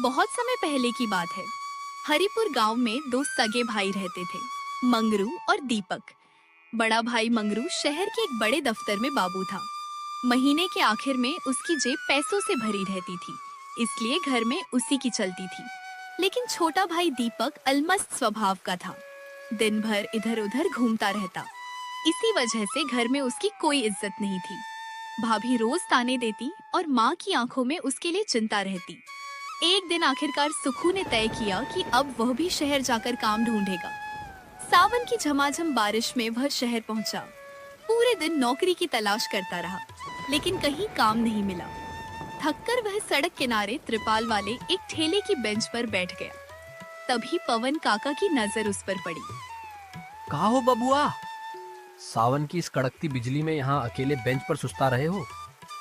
बहुत समय पहले की बात है। हरिपुर गांव में दो सगे भाई रहते थे, मंगरू और दीपक। बड़ा भाई मंगरू शहर के एक बड़े दफ्तर में बाबू था। महीने के आखिर में उसकी जेब पैसों से भरी रहती थी, इसलिए घर में उसी की चलती थी। लेकिन छोटा भाई दीपक अलमस्त स्वभाव का था, दिन भर इधर उधर घूमता रहता। इसी वजह से घर में उसकी कोई इज्जत नहीं थी। भाभी रोज ताने देती और माँ की आंखों में उसके लिए चिंता रहती। एक दिन आखिरकार सुखू ने तय किया कि अब वह भी शहर जाकर काम ढूंढेगा। सावन की झमाझम बारिश में वह शहर पहुंचा। पूरे दिन नौकरी की तलाश करता रहा, लेकिन कहीं काम नहीं मिला। थककर वह सड़क किनारे त्रिपाल वाले एक ठेले की बेंच पर बैठ गया। तभी पवन काका की नजर उस पर पड़ी। कहाँ हो बबुआ? सावन की इस कड़कती बिजली में यहाँ अकेले बेंच पर सुस्ता रहे हो?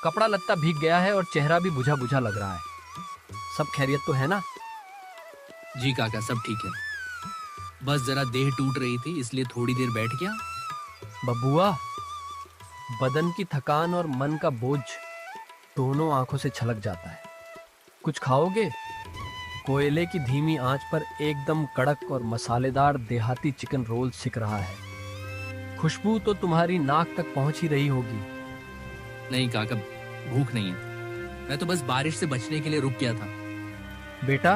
कपड़ा लत्ता भीग गया है और चेहरा भी बुझा बुझा लग रहा है। सब खैरियत तो है ना? जी काका, सब ठीक है। बस जरा देह टूट रही थी, इसलिए थोड़ी देर बैठ गया। बबुआ, बदन की थकान और मन का बोझ दोनों आंखों से छलक जाता है। कुछ खाओगे? कोयले की धीमी आंच पर एकदम कड़क और मसालेदार देहाती चिकन रोल सिक रहा है। खुशबू तो तुम्हारी नाक तक पहुंच ही रही होगी। नहीं काका, भूख नहीं है। मैं तो बस बारिश से बचने के लिए रुक गया था। बेटा,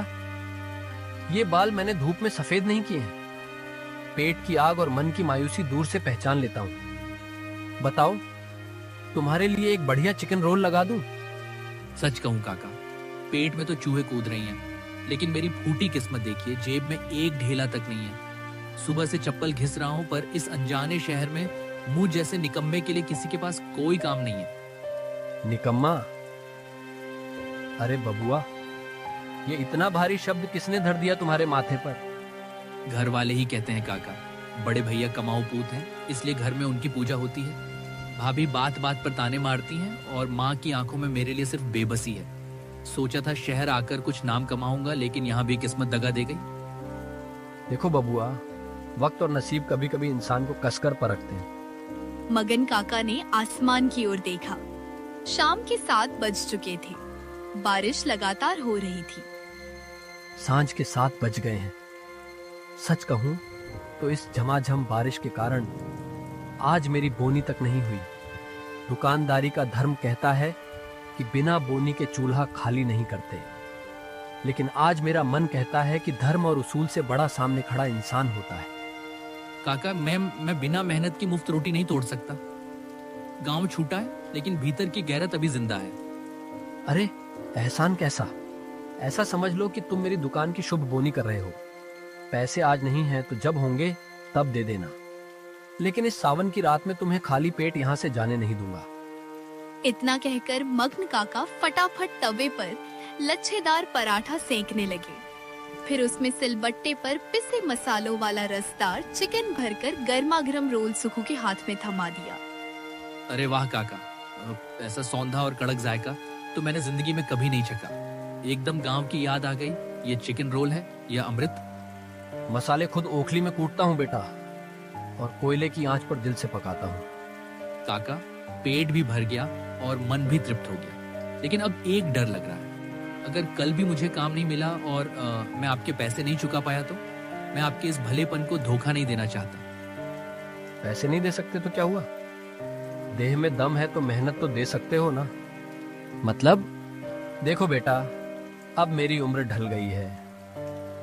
ये बाल मैंने धूप में सफेद नहीं किए हैं। पेट की आग और मन की मायूसी दूर से पहचान लेता हूँ। बताओ, तुम्हारे लिए एक बढ़िया चिकन रोल लगा दूं? सच कहूँ काका, पेट में तो चूहे कूद रही हैं, लेकिन मेरी फूटी किस्मत देखिए, जेब में एक ढेला तक नहीं है। सुबह से चप्पल घिस रहा हूँ, पर इस अनजाने शहर में मुझ जैसे निकम्मे के लिए किसी के पास कोई काम नहीं है। निकम्मा? अरे बबुआ, ये इतना भारी शब्द किसने धर दिया तुम्हारे माथे पर? घर वाले ही कहते हैं काका। बड़े भैया कमाऊ पूत हैं, इसलिए घर में उनकी पूजा होती है। भाभी बात बात पर ताने मारती हैं और माँ की आंखों में मेरे लिए सिर्फ बेबसी है। सोचा था शहर आकर कुछ नाम कमाऊंगा, लेकिन यहाँ भी किस्मत दगा दे गई। देखो बबुआ, वक्त और नसीब कभी कभी इंसान को कसकर परखते हैं। मगन काका ने आसमान की ओर देखा। शाम के 7 बज चुके थे। बारिश लगातार हो रही थी। सांझ के 7 बज गए हैं। सच कहूं तो इस झमाझम बारिश के कारण आज मेरी बोनी तक नहीं हुई। दुकानदारी का धर्म कहता है कि बिना बोनी के चूल्हा खाली नहीं करते, लेकिन आज मेरा मन कहता है कि धर्म और उसूल से बड़ा सामने खड़ा इंसान होता है। काका, मैं बिना मेहनत की मुफ्त रोटी नहीं तोड़ सकता। गांव छूटा है, लेकिन भीतर की गैरत अभी जिंदा है। अरे एहसान कैसा? ऐसा समझ लो कि तुम मेरी दुकान की शुभ बोनी कर रहे हो। पैसे आज नहीं हैं तो जब होंगे तब दे देना, लेकिन इस सावन की रात में तुम्हें खाली पेट यहाँ से जाने नहीं दूंगा। इतना कहकर मग्न काका फटाफट तवे पर लच्छेदार पराठा सेंकने लगे। फिर उसमें सिलबट्टे पर पिसे मसालों वाला रसदार चिकन भरकर गर्मागर्म रोल सुखू के हाथ में थमा दिया। अरे वाह काका, ऐसा सौंधा और कड़क जायका तो मैंने जिंदगी में कभी नहीं चखा। एकदम गांव की याद आ गई। ये चिकन रोल है या अमृत? मसाले खुद ओखली में कूटता हूँ बेटा, और कोयले की आंच पर दिल से पकाता हूँ। काका, पेट भी भर गया और मन भी तृप्त हो गया, लेकिन अब एक डर लग रहा है। अगर कल भी मुझे काम नहीं मिला और मैं आपके पैसे नहीं चुका पाया तो? मैं आपके इस भलेपन को धोखा नहीं देना चाहता। पैसे नहीं दे सकते तो क्या हुआ? देह में दम है तो मेहनत तो दे सकते हो ना। मतलब? देखो बेटा, अब मेरी उम्र ढल गई है।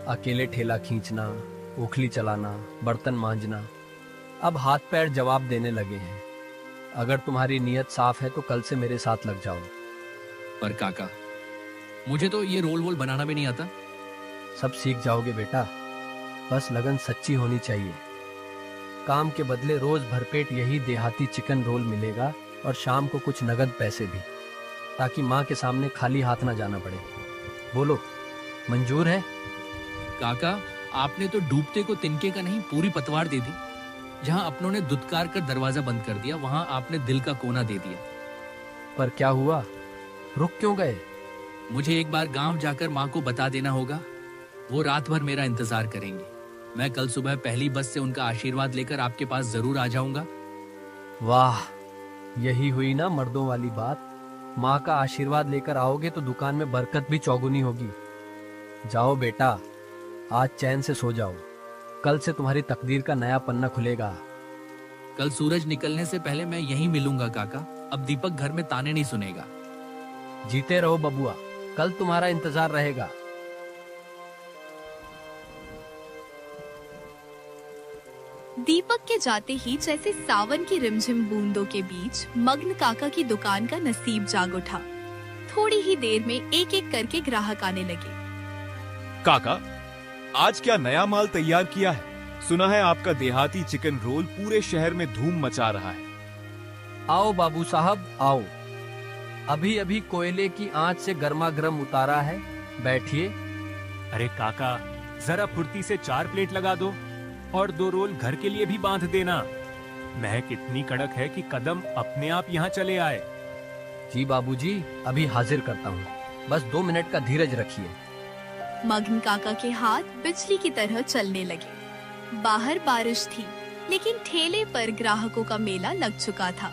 अकेले ठेला खींचना, ओखली चलाना, बर्तन मांजना, अब हाथ पैर जवाब देने लगे हैं। अगर तुम्हारी नीयत साफ है तो कल से मेरे साथ लग जाओ। पर काका, मुझे तो ये रोल वोल बनाना भी नहीं आता। सब सीख जाओगे बेटा, बस लगन सच्ची होनी चाहिए। काम के बदले रोज भरपेट यही देहाती चिकन रोल मिलेगा, और शाम को कुछ नगद पैसे भी, ताकि माँ के सामने खाली हाथ ना जाना पड़े। बोलो, मंजूर है? काका, आपने तो डूबते को तिनके का नहीं पूरी पतवार दे दी। जहाँ अपनों ने दुत्कार कर दरवाजा बंद कर दिया, वहाँ आपने दिल का कोना दे दिया। पर क्या हुआ? रुक क्यों गए? मुझे एक बार गांव जाकर माँ को बता देना होगा। वो रात भर मेरा इंतजार करेंगी। मैं कल सुबह पहली बस से उनका आशीर्वाद लेकर आपके पास जरूर आ जाऊंगा। वाह, यही हुई ना मर्दों वाली बात। माँ का आशीर्वाद लेकर आओगे तो दुकान में बरकत भी चौगुनी होगी। जाओ बेटा, आज चैन से सो जाओ। कल से तुम्हारी तकदीर का नया पन्ना खुलेगा। कल सूरज निकलने से पहले मैं यहीं मिलूंगा काका। अब दीपक घर में ताने नहीं सुनेगा। जीते रहो बबुआ, कल तुम्हारा इंतजार रहेगा। दीपक के जाते ही जैसे सावन की रिमझिम बूंदों के बीच मग्न काका की दुकान का नसीब जाग उठा। थोड़ी ही देर में एक एक करके ग्राहक आने लगे। काका, आज क्या नया माल तैयार किया है? सुना है आपका देहाती चिकन रोल पूरे शहर में धूम मचा रहा है। आओ बाबू साहब आओ, अभी अभी कोयले की आंच से गर्मा गर्म उतारा है, बैठिए। अरे काका, जरा फुर्ती से 4 प्लेट लगा दो और 2 रोल घर के लिए भी बांध देना। महक इतनी कड़क है कि कदम अपने आप यहाँ चले आए। जी बाबूजी, अभी हाजिर करता हूँ, बस 2 मिनट का धीरज रखिए। मग्न काका के हाथ बिजली की तरह चलने लगे। बाहर बारिश थी, लेकिन ठेले पर ग्राहकों का मेला लग चुका था।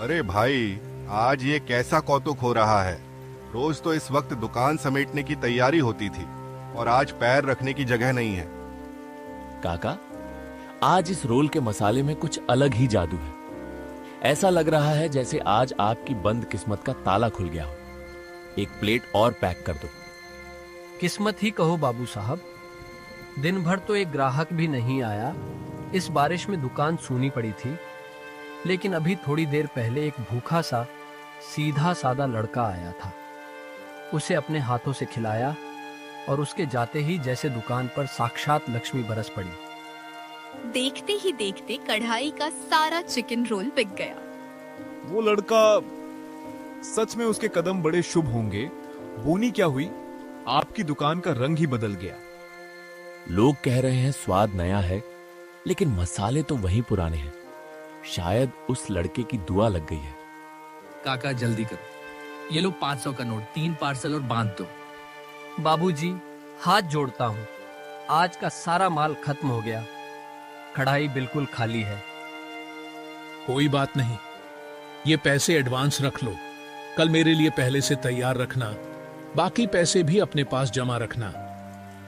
अरे भाई, आज ये कैसा कौतुक हो रहा है। रोज तो इस वक्त दुकान समेटने की तैयारी होती थी और आज पैर रखने की जगह नहीं है। काका, आज इस रोल के मसाले में कुछ अलग ही जादू है। ऐसा लग रहा है जैसे आज आपकी बंद किस्मत का ताला खुल गया हो। एक प्लेट और पैक कर दो। किस्मत ही कहो बाबू साहब, दिन भर तो एक ग्राहक भी नहीं आया। इस बारिश में दुकान सूनी पड़ी थी, लेकिन अभी थोड़ी देर पहले एक भूखा सा सीधा सादा लड़का आया था। उसे अपने हाथों से खिलाया और उसके जाते ही जैसे दुकान पर साक्षात लक्ष्मी बरस पड़ी। देखते ही देखते कढ़ाई का सारा चिकन रोल बिक गया। वो लड़का, सच में उसके कदम बड़े शुभ होंगे। बोनी क्या हुई, आपकी दुकान का रंग ही बदल गया। लोग कह रहे हैं स्वाद नया है, लेकिन मसाले तो वही पुराने हैं। शायद उस लड़के की दुआ लग गई है। काका जल्दी करो, ये लो 500 का नोट, 3 पार्सल और बांध दो। बाबूजी, हाथ जोड़ता हूँ, आज का सारा माल खत्म हो गया। कढ़ाई बिल्कुल खाली है। कोई बात नहीं, ये पैसे एडवांस रख लो। कल मेरे लिए पहले से तैयार रखना। बाकी पैसे भी अपने पास जमा रखना।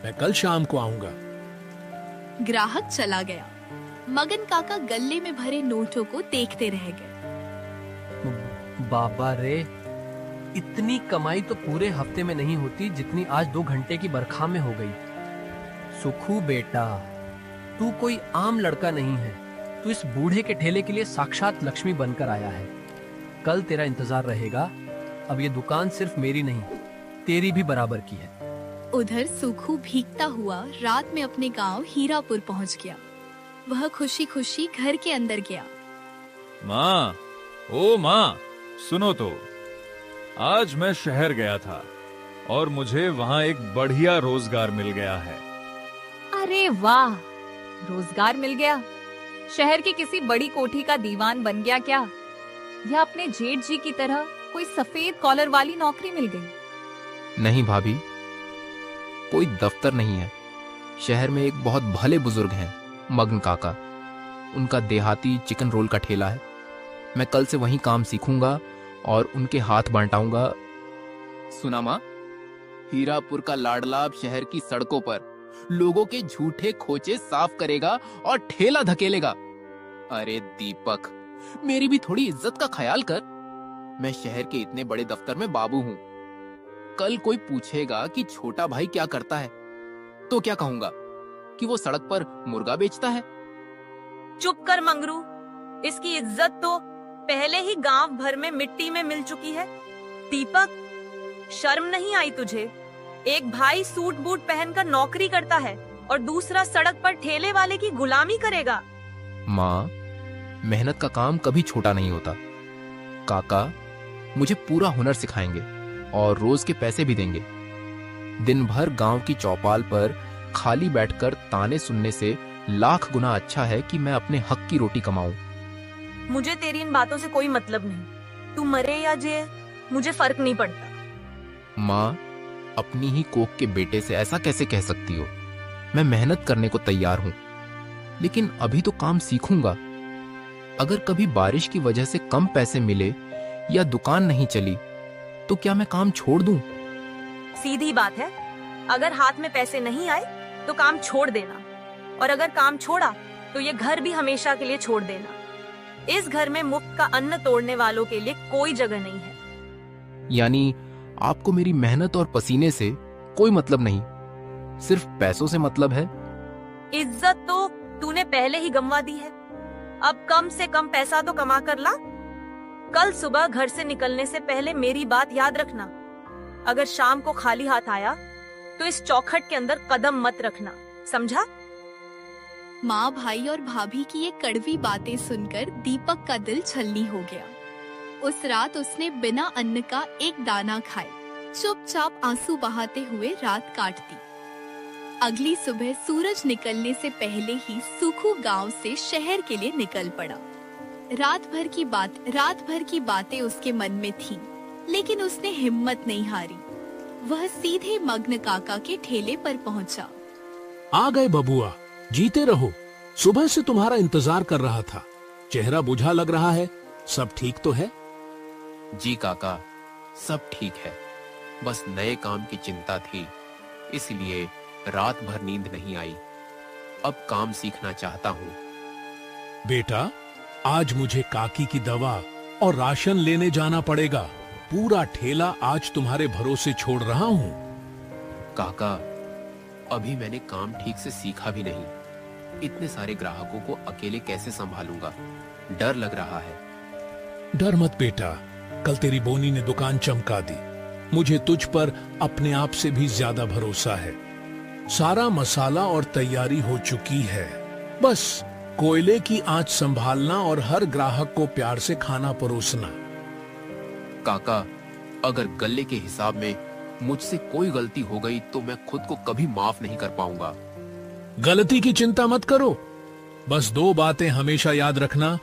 मैं कल शाम को आऊंगा। ग्राहक चला गया। मगन काका गल्ले में भरे नोटों को देखते रह गए। बाबा रे, इतनी कमाई तो पूरे हफ्ते में नहीं होती जितनी आज 2 घंटे की बरखा में हो गई। सुखू बेटा, तू कोई आम लड़का नहीं है। तू इस बूढ़े के ठेले के लिए साक्षात लक्ष्मी बनकर आया है। कल तेरा इंतजार रहेगा। अब ये दुकान सिर्फ मेरी नहीं, तेरी भी बराबर की है। उधर सुखू भीगता हुआ रात में अपने गांव हीरापुर पहुंच गया। वह खुशी खुशी घर के अंदर गया। माँ, ओ माँ, सुनो तो, आज मैं शहर गया था और मुझे वहाँ एक बढ़िया रोजगार मिल गया है। अरे वाह, रोजगार मिल गया? शहर की किसी बड़ी कोठी का दीवान बन गया क्या? या अपने जेठ जी की तरह कोई सफेद कॉलर वाली नौकरी मिल गई? नहीं भाभी, कोई दफ्तर नहीं है। शहर में एक बहुत भले बुजुर्ग हैं, मग्न काका। उनका देहाती चिकन रोल का ठेला है। मैं कल से वहीं काम सीखूंगा और उनके हाथ बंटाऊंगा। सुना माँ, हीरापुर का लाडला अब शहर की सड़कों पर लोगों के झूठे खोचे साफ करेगा और ठेला धकेलेगा। अरे दीपक, मेरी भी थोड़ी इज्जत का ख्याल कर। मैं शहर के इतने बड़े दफ्तर में बाबू हूँ। कल कोई पूछेगा कि छोटा भाई क्या करता है, तो क्या कहूंगा? कि वो सड़क पर मुर्गा बेचता है। चुप कर मंगरू, इसकी इज्जत तो पहले ही गांव भर में मिट्टी में मिल चुकी है। दीपक, शर्म नहीं आई तुझे? एक भाई सूट बूट पहनकर नौकरी करता है और दूसरा सड़क पर ठेले वाले की गुलामी करेगा। माँ, मेहनत का काम कभी छोटा नहीं होता। काका मुझे पूरा हुनर सिखाएंगे और रोज के पैसे भी देंगे। दिन भर गांव की चौपाल पर खाली बैठकर ताने सुनने से लाख गुना अच्छा है कि मैं अपने हक की रोटी कमाऊं। मुझे तेरी इन बातों से कोई मतलब नहीं। तू मरे या जिए, मुझे फर्क नहीं पड़ता। माँ, अपनी ही कोख के बेटे से ऐसा कैसे कह सकती हो? मैं मेहनत करने को तैयार हूं, लेकिन अभी तो काम सीखूंगा। अगर कभी बारिश की वजह से कम पैसे मिले या दुकान नहीं चली, तो क्या मैं काम छोड़ दूं? सीधी बात है, अगर हाथ में पैसे नहीं आए तो काम छोड़ देना, और अगर काम छोड़ा तो ये घर भी हमेशा के लिए छोड़ देना। इस घर में मुफ्त का अन्न तोड़ने वालों के लिए कोई जगह नहीं है। यानी आपको मेरी मेहनत और पसीने से कोई मतलब नहीं, सिर्फ पैसों से मतलब है? इज्जत तो तूने पहले ही गंवा दी है, अब कम से कम पैसा तो कमा कर ला। कल सुबह घर से निकलने से पहले मेरी बात याद रखना, अगर शाम को खाली हाथ आया तो इस चौखट के अंदर कदम मत रखना, समझा? माँ, भाई और भाभी की ये कड़वी बातें सुनकर दीपक का दिल छलनी हो गया। उस रात उसने बिना अन्न का एक दाना खाए चुपचाप आंसू बहाते हुए रात काट दी। अगली सुबह सूरज निकलने से पहले ही सुखू गांव से शहर के लिए निकल पड़ा। रात भर की बातें उसके मन में थीं, लेकिन उसने हिम्मत नहीं हारी। वह सीधे मग्न काका के ठेले पर पहुंचा। आ गए बबुआ, जीते रहो। सुबह से तुम्हारा इंतजार कर रहा था, चेहरा बुझा लग रहा है। सब ठीक तो है? जी काका, सब ठीक है, बस नए काम की चिंता थी, इसलिए रात भर नींद नहीं आई। अब काम सीखना चाहता हूँ। बेटा, आज मुझे काकी की दवा और राशन लेने जाना पड़ेगा। पूरा ठेला आज तुम्हारे भरोसे छोड़ रहा हूँ। काका, अभी मैंने काम ठीक से सीखा भी नहीं, इतने सारे ग्राहकों को अकेले कैसे संभालूंगा, डर लग रहा है। डर मत बेटा, कल तेरी बोनी ने दुकान चमका दी। मुझे तुझ पर अपने आप से भी ज्यादा भरोसा है। सारा मसाला और तैयारी हो चुकी है, बस कोयले की आंच संभालना और हर ग्राहक को प्यार से खाना परोसना। काका, अगर गले के हिसाब में मुझसे कोई गलती हो गई तो मैं खुद को कभी माफ नहीं कर पाऊंगा। गलती की चिंता मत करो, बस दो बातें हमेशा याद रखना,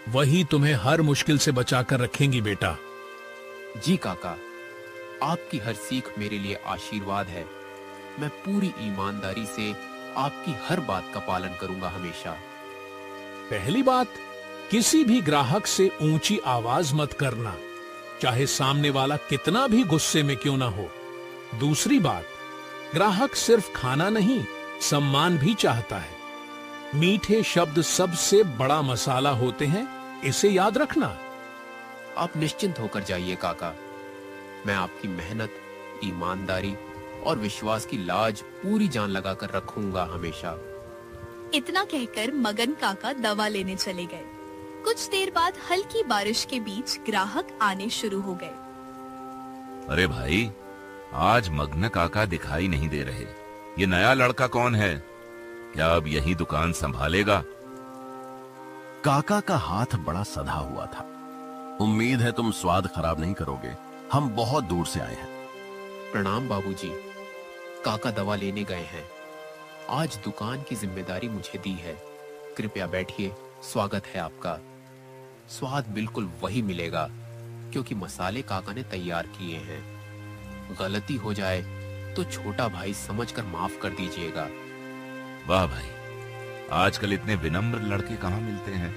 वही तुम्हें हर मुश्किल से बचाकर रखेंगी बेटा। जी काका, आपकी हर सीख मेरे लिए आशीर्वाद है। मैं पूरी ईमानदारी से आपकी हर बात का पालन करूंगा हमेशा। पहली बात, किसी भी ग्राहक से ऊंची आवाज मत करना, चाहे सामने वाला कितना भी गुस्से में क्यों ना हो। दूसरी बात, ग्राहक सिर्फ खाना नहीं, सम्मान भी चाहता है। मीठे शब्द सबसे बड़ा मसाला होते हैं, इसे याद रखना। आप निश्चिंत होकर जाइए काका, मैं आपकी मेहनत, ईमानदारी और विश्वास की लाज पूरी जान लगाकर रखूंगा हमेशा। इतना कहकर मगन काका दवा लेने चले गए। कुछ देर बाद हल्की बारिश के बीच ग्राहक आने शुरू हो गए। अरे भाई, आज मग्न काका दिखाई नहीं दे रहे। ये नया लड़का कौन है? क्या अब यही दुकान संभालेगा? काका का हाथ बड़ा सधा हुआ था। उम्मीद है तुम स्वाद खराब नहीं करोगे, हम बहुत दूर से आए हैं। प्रणाम बाबूजी, काका दवा लेने गए हैं। आज दुकान की जिम्मेदारी मुझे दी है। कृपया बैठिए, स्वागत है आपका। स्वाद बिल्कुल वही मिलेगा क्योंकि मसाले काका ने तैयार किए हैं। गलती हो जाए तो छोटा भाई समझकर माफ कर दीजिएगा। वाह भाई, आजकल इतने विनम्र लड़के कहाँ मिलते हैं।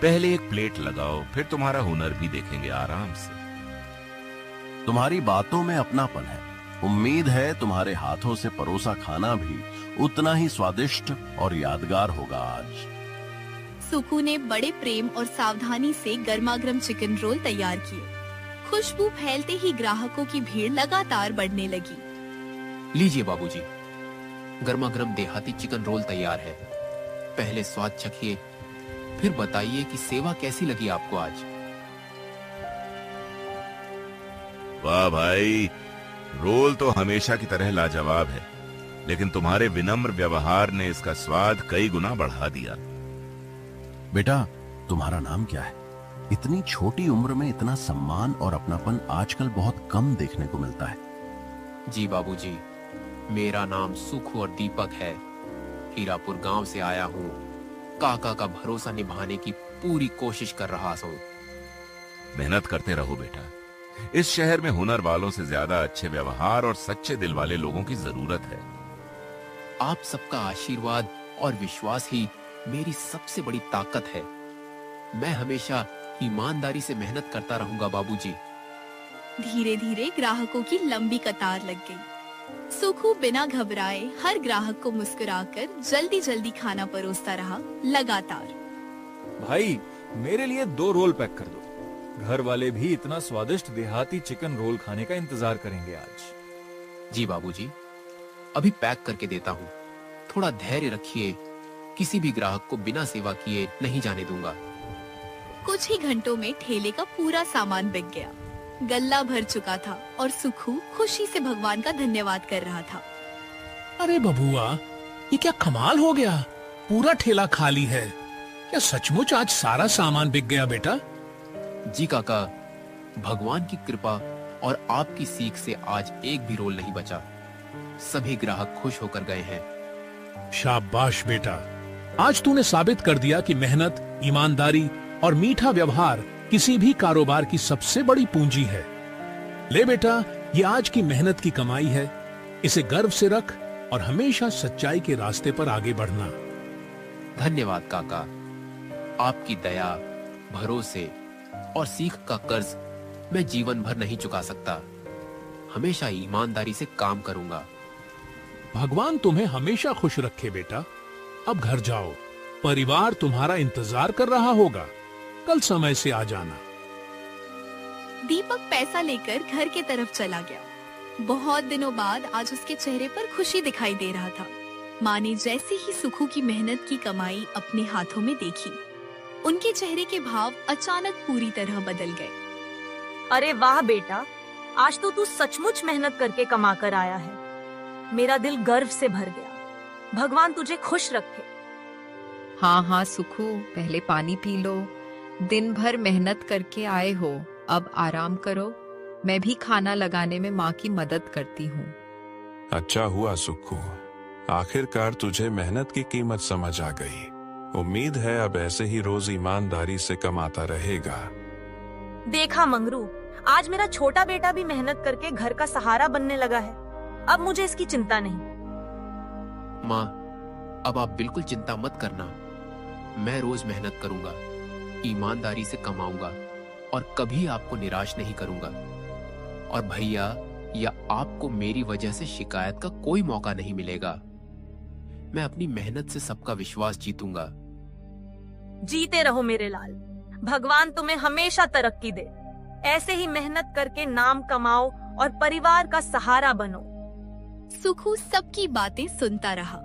पहले एक प्लेट लगाओ, फिर तुम्हारा हुनर भी देखेंगे आराम से। तुम्हारी बातों में अपनापन है। उम्मीद है तुम्हारे हाथों से परोसा खाना भी उतना ही स्वादिष्ट और यादगार होगा आज। सुकू ने बड़े प्रेम और सावधानी से गर्मागर्म चिकन रोल तैयार किए। खुशबू फैलते ही ग्राहकों की भीड़ लगातार बढ़ने लगी। लीजिए बाबूजी, गर्मा गर्म देहाती चिकन रोल तैयार है। पहले स्वाद चखिए, फिर बताइए कि सेवा कैसी लगी आपको आज। वाह भाई, रोल तो हमेशा की तरह लाजवाब है, लेकिन तुम्हारे विनम्र व्यवहार ने इसका स्वाद कई गुना बढ़ा दिया। बेटा, तुम्हारा नाम क्या है? इतनी छोटी उम्र में इतना सम्मान और अपनापन आजकल बहुत कम देखने को मिलता है। जी बाबूजी, मेरा नाम सुखू और दीपक है। हीरापुर गांव से आया हूँ। काका का भरोसा निभाने की पूरी कोशिश कर रहा हूँ। मेहनत करते रहो बेटा। इस शहर में हुनर वालों से ज्यादा अच्छे व्यवहार और सच्चे दिल वाले लोगों की जरूरत है। आप सबका आशीर्वाद और विश्वास ही मेरी सबसे बड़ी ताकत है। मैं हमेशा ईमानदारी से मेहनत करता रहूंगा बाबूजी। धीरे धीरे ग्राहकों की लंबी कतार लग गई। सुखू बिना घबराए हर ग्राहक को मुस्कुराकर जल्दी जल्दी खाना परोसता रहा लगातार। भाई मेरे लिए 2 रोल पैक कर दो। घर वाले भी इतना स्वादिष्ट देहाती चिकन रोल खाने का इंतजार करेंगे आज। जी बाबूजी, अभी पैक करके देता हूँ। थोड़ा धैर्य रखिए, किसी भी ग्राहक को बिना सेवा किए नहीं जाने दूंगा। कुछ ही घंटों में ठेले का पूरा सामान बिक गया। गल्ला भर चुका था और सुखू खुशी से भगवान का धन्यवाद कर रहा था। अरे बबुआ, ये क्या कमाल हो गया, पूरा ठेला खाली है। क्या सचमुच आज सारा सामान बिक गया बेटा? जी काका, भगवान की कृपा और आपकी सीख से आज एक भी रोल नहीं बचा। सभी ग्राहक खुश होकर गए हैं। शाबाश बेटा, आज तूने साबित कर दिया कि मेहनत, ईमानदारी और मीठा व्यवहार किसी भी कारोबार की सबसे बड़ी पूंजी है। ले बेटा, ये आज की मेहनत की कमाई है, इसे गर्व से रख और हमेशा सच्चाई के रास्ते पर आगे बढ़ना। धन्यवाद काका, आपकी दया, भरोसे और सीख का कर्ज मैं जीवन भर नहीं चुका सकता। हमेशा ईमानदारी से काम करूंगा। भगवान तुम्हें हमेशा खुश रखे बेटा। अब घर जाओ, परिवार तुम्हारा इंतजार कर रहा होगा। कल समय से आ जाना। दीपक पैसा लेकर घर के तरफ चला गया। बहुत दिनों बाद आज उसके चेहरे पर खुशी दिखाई दे रहा था। माँ ने जैसे ही सुखू की मेहनत की कमाई अपने हाथों में देखी, उनके चेहरे के भाव अचानक पूरी तरह बदल गए। अरे वाह बेटा, आज तो तू सचमुच मेहनत करके कमा कर आया है। मेरा दिल गर्व से भर गया। भगवान तुझे खुश रखे। हाँ सुखू, पहले पानी पी लो। दिन भर मेहनत करके आए हो, अब आराम करो। मैं भी खाना लगाने में माँ की मदद करती हूँ। अच्छा हुआ सुखू, आखिरकार तुझे मेहनत की कीमत समझ आ गई। उम्मीद है अब ऐसे ही रोज ईमानदारी से कमाता रहेगा। देखा मंगरू, आज मेरा छोटा बेटा भी मेहनत करके घर का सहारा बनने लगा है। अब मुझे इसकी चिंता नहीं। माँ, अब आप बिल्कुल चिंता मत करना। मैं रोज मेहनत करूंगा, ईमानदारी से कमाऊंगा और कभी आपको निराश नहीं करूंगा। और भैया या आपको मेरी वजह से शिकायत का कोई मौका नहीं मिलेगा। मैं अपनी मेहनत से सबका विश्वास जीतूंगा। जीते रहो मेरे लाल। भगवान तुम्हें हमेशा तरक्की दे। ऐसे ही मेहनत करके नाम कमाओ और परिवार का सहारा बनो। सुखू सबकी बातें सुनता रहा।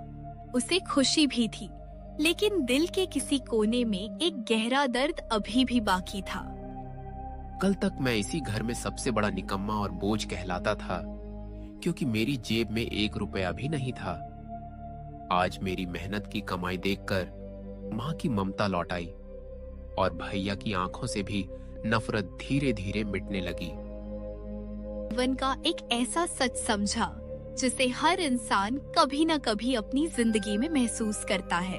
उसे खुशी भी थी, लेकिन दिल के किसी कोने में एक गहरा दर्द अभी भी बाकी था। कल तक मैं इसी घर में सबसे बड़ा निकम्मा और बोझ कहलाता था, क्योंकि मेरी जेब में 1 रुपया भी नहीं था। आज मेरी मेहनत की कमाई देखकर माँ की ममता लौट आई और भैया की आंखों से भी नफरत धीरे धीरे मिटने लगी। जीवन का एक ऐसा सच समझा जिसे हर इंसान कभी न कभी अपनी जिंदगी में महसूस करता है।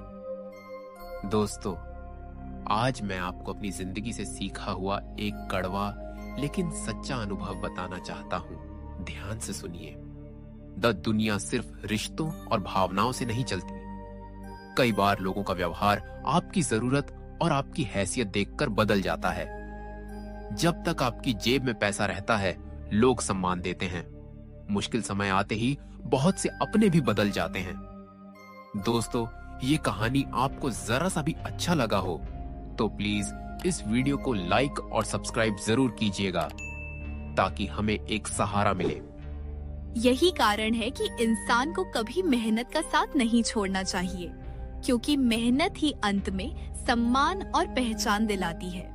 दोस्तों, आज मैं आपको अपनी जिंदगी से सीखा हुआ एक कड़वा लेकिन सच्चा अनुभव बताना चाहता हूँ। ध्यान से सुनिए। दुनिया सिर्फ रिश्तों और भावनाओं से नहीं चलती। कई बार लोगों का व्यवहार आपकी जरूरत और आपकी हैसियत देखकर बदल जाता है। जब तक आपकी जेब में पैसा रहता है, लोग सम्मान देते हैं। मुश्किल समय आते ही बहुत से अपने भी बदल जाते हैं। दोस्तों, ये कहानी आपको जरा सा भी अच्छा लगा हो तो प्लीज इस वीडियो को लाइक और सब्सक्राइब जरूर कीजिएगा, ताकि हमें एक सहारा मिले। यही कारण है कि इंसान को कभी मेहनत का साथ नहीं छोड़ना चाहिए, क्योंकि मेहनत ही अंत में सम्मान और पहचान दिलाती है।